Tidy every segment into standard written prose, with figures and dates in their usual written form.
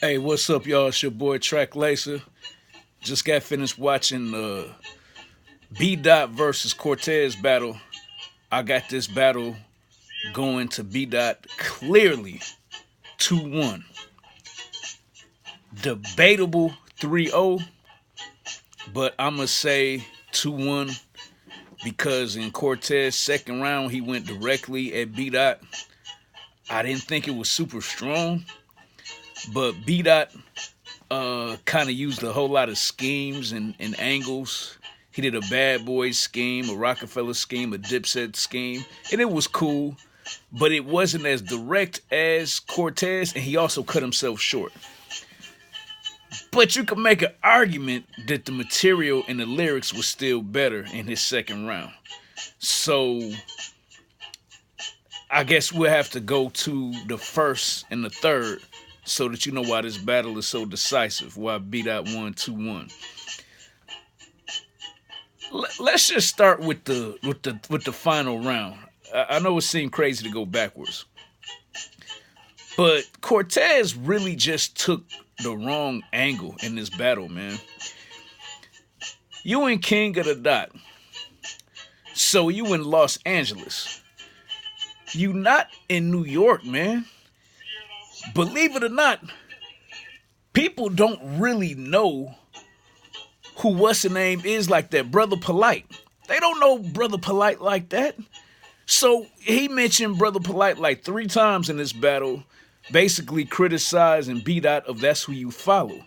Hey, what's up, y'all? It's your boy Track Lacer. Just got finished watching B Dot versus Cortez battle. I got this battle going to B Dot clearly 2-1. Debatable 3-0, but I'm going to say 2-1 because in Cortez' second round, he went directly at B Dot. I didn't think it was super strong, but B Dot kind of used a whole lot of schemes and angles. He did a Bad Boys scheme, a Rockefeller scheme, a Dipset scheme, and it was cool, but it wasn't as direct as Cortez, and he also cut himself short. But you can make an argument that the material and the lyrics was still better in his second round. So I guess we'll have to go to the first and the third so that you know why this battle is so decisive, why B Dot won 2-1. Let's just start with the final round. I know it seemed crazy to go backwards, but Cortez really just took the wrong angle in this battle, man. You in King of the Dot, so you in Los Angeles. You not in New York, man. Believe it or not, people don't really know who what's the name is like that, Brother Polite. They don't know Brother Polite like that. So he mentioned Brother Polite like 3 times in this battle, basically criticizing B Dot of That's Who You Follow.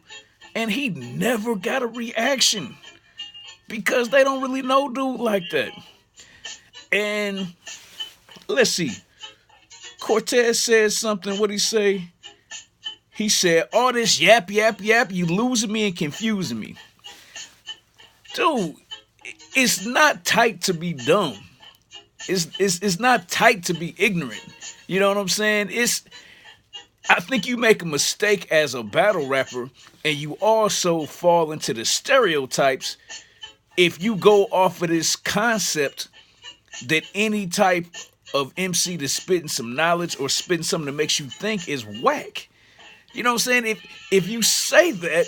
And he never got a reaction because they don't really know dude like that. And let's see. Cortez said something. What'd he say? He said, all this yap, yap, yap, you losing me and confusing me. Dude, it's not tight to be dumb. It's not tight to be ignorant. You know what I'm saying? I think you make a mistake as a battle rapper, and you also fall into the stereotypes if you go off of this concept that any type of MC that's spitting some knowledge or spitting something that makes you think is whack. You know what I'm saying? If you say that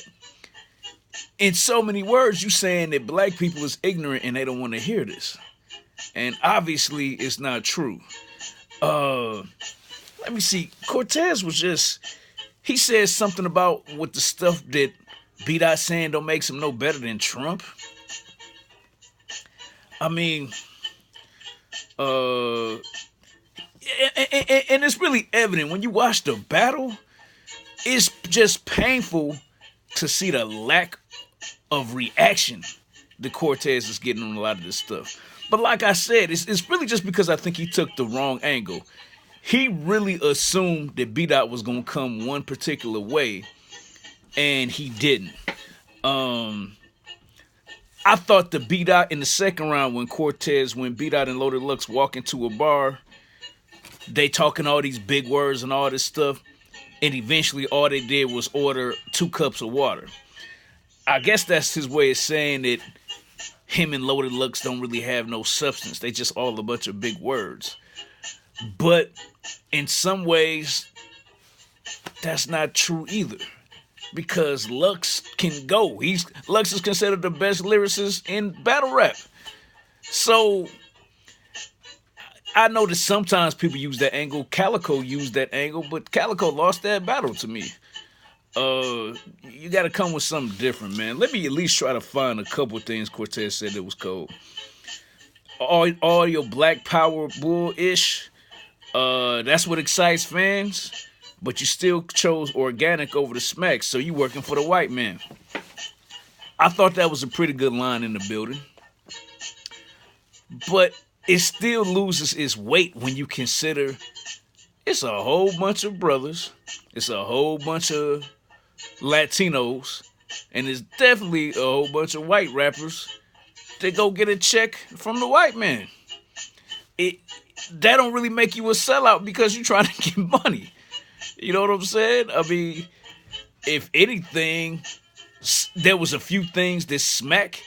in so many words, you saying that black people is ignorant and they don't want to hear this. And obviously it's not true. Let me see. Cortez was he said something about what the stuff that B Dot saying don't make him no better than Trump. I mean, and it's really evident when you watch the battle. It's just painful to see the lack of reaction that Cortez is getting on a lot of this stuff. But like I said, it's really just because I think he took the wrong angle. He really assumed that B Dot was gonna come one particular way, and he didn't. I thought the B Dot in the second round when B Dot and Loaded Lux walk into a bar, they talking all these big words and all this stuff, and eventually all they did was order 2 cups of water. I guess that's his way of saying that him and Loaded Lux don't really have no substance. They just all a bunch of big words. But in some ways, that's not true either. Because Lux can go. Lux is considered the best lyricist in battle rap. So I know that sometimes people use that angle. Calico used that angle, but Calico lost that battle to me. You got to come with something different, man. Let me at least try to find a couple things Cortez said that was cold. All your black power bull-ish, that's what excites fans, but you still chose organic over the smack, so you working for the white man. I thought that was a pretty good line in the building. But it still loses its weight when you consider it's a whole bunch of brothers, it's a whole bunch of Latinos, and it's definitely a whole bunch of white rappers that go get a check from the white man. That don't really make you a sellout because you're trying to get money. You know what I'm saying? I mean, if anything, there was a few things that Smack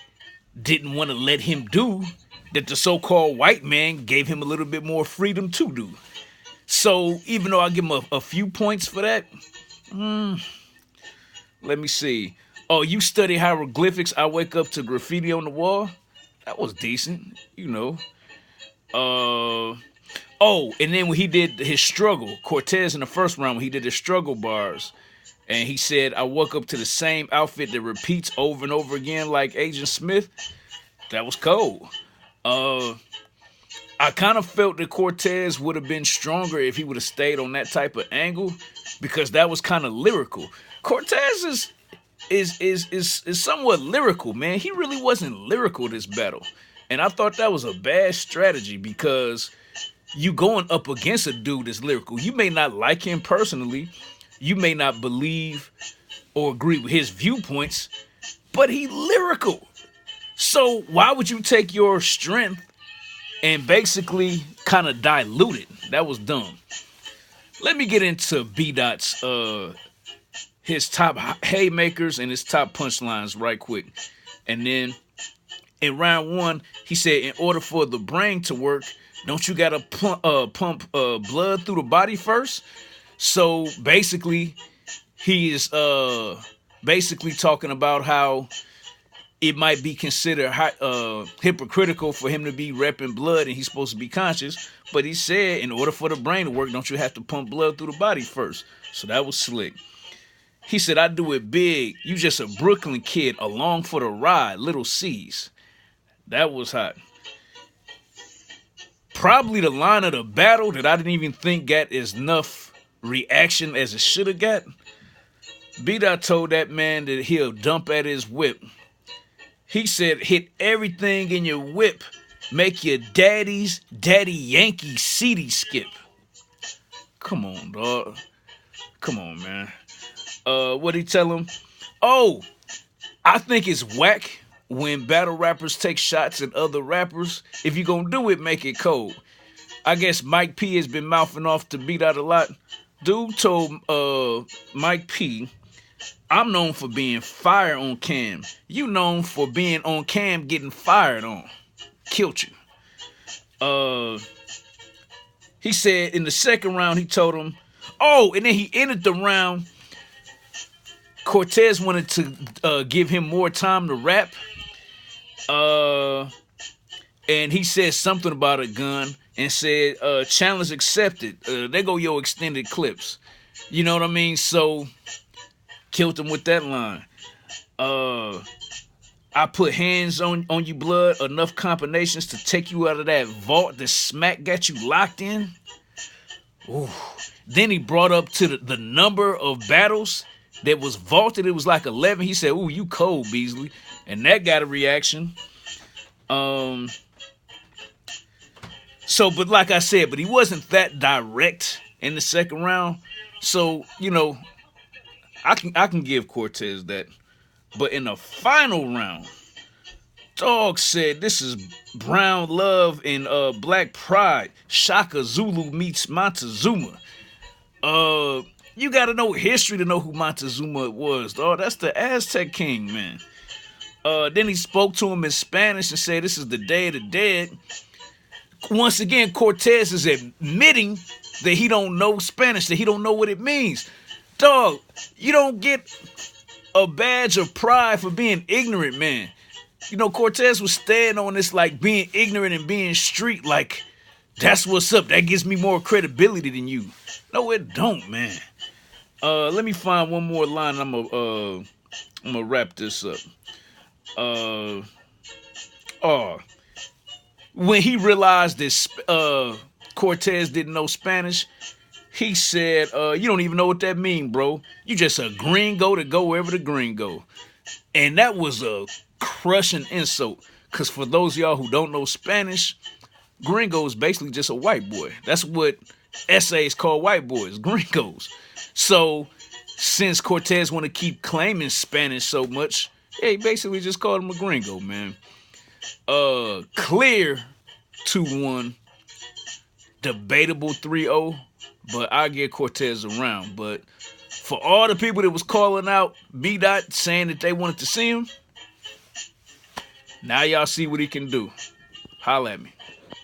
didn't want to let him do that the so-called white man gave him a little bit more freedom to do. So even though I give him a few points for that, Let me see. Oh, you study hieroglyphics. I wake up to graffiti on the wall. That was decent, you know. Uh oh, and then when he did his struggle, Cortez in the first round when he did his struggle bars, and he said, "I woke up to the same outfit that repeats over and over again, like Agent Smith." That was cold. Uh, I kind of felt that Cortez would have been stronger if he would have stayed on that type of angle, because that was kind of lyrical. Cortez is somewhat lyrical, man. He really wasn't lyrical this battle, and I thought that was a bad strategy because you going up against a dude that's lyrical. You may not like him personally, you may not believe or agree with his viewpoints, but he lyrical. So why would you take your strength and basically kind of dilute it? That was dumb. Let me get into B Dot's his top haymakers and his top punchlines right quick. And then in round one, he said, in order for the brain to work, don't you gotta pump blood through the body first? So basically, he is basically talking about how it might be considered hypocritical for him to be repping blood and he's supposed to be conscious. But he said, in order for the brain to work, don't you have to pump blood through the body first? So that was slick. He said, I do it big. You just a Brooklyn kid along for the ride, little C's. That was hot. Probably the line of the battle that I didn't even think got as enough reaction as it should have got. B-Dot told that man that he'll dump at his whip. He said, hit everything in your whip. Make your daddy Yankee CD skip. Come on, dog. Come on, man. What'd he tell him? Oh, I think it's whack when battle rappers take shots at other rappers. If you gonna do it, make it cold. I guess Mike P has been mouthing off to B-Dot a lot. Dude told Mike P, I'm known for being fire on cam. You known for being on cam getting fired on. Killed you. He said in the second round, he told him, oh, and then he ended the round. Cortez wanted to give him more time to rap. And he said something about a gun and said, challenge accepted. There go your extended clips. You know what I mean? So, killed him with that line. I put hands on you, blood, enough combinations to take you out of that vault. The smack got you locked in. Ooh. Then he brought up to the number of battles that was vaulted. It was like 11. He said, ooh, you cold, Beasley. And that got a reaction. So, but like I said, but he wasn't that direct in the second round. So, you know, I can give Cortez that. But in the final round, dog said this is Brown Love and Black Pride. Shaka Zulu meets Montezuma. You gotta know history to know who Montezuma was, dog. That's the Aztec king, man. Then he spoke to him in Spanish and said, this is the Day of the Dead. Once again, Cortez is admitting that he don't know Spanish, that he don't know what it means. Dog, you don't get a badge of pride for being ignorant, man. You know, Cortez was staying on this like being ignorant and being street, like that's what's up. That gives me more credibility than you. No, it don't, man. Let me find one more line. I'm gonna wrap this up. When he realized that Cortez didn't know Spanish, he said, you don't even know what that mean, bro. You just a gringo to go wherever the green go. And that was a crushing insult. Because for those of y'all who don't know Spanish, gringo is basically just a white boy. That's what essays call white boys, gringos. So, since Cortez want to keep claiming Spanish so much, yeah, he basically just called him a gringo, man. Clear 2-1. Debatable 3-0. But I get Cortez around. But for all the people that was calling out B-Dot saying that they wanted to see him, now y'all see what he can do. Holla at me.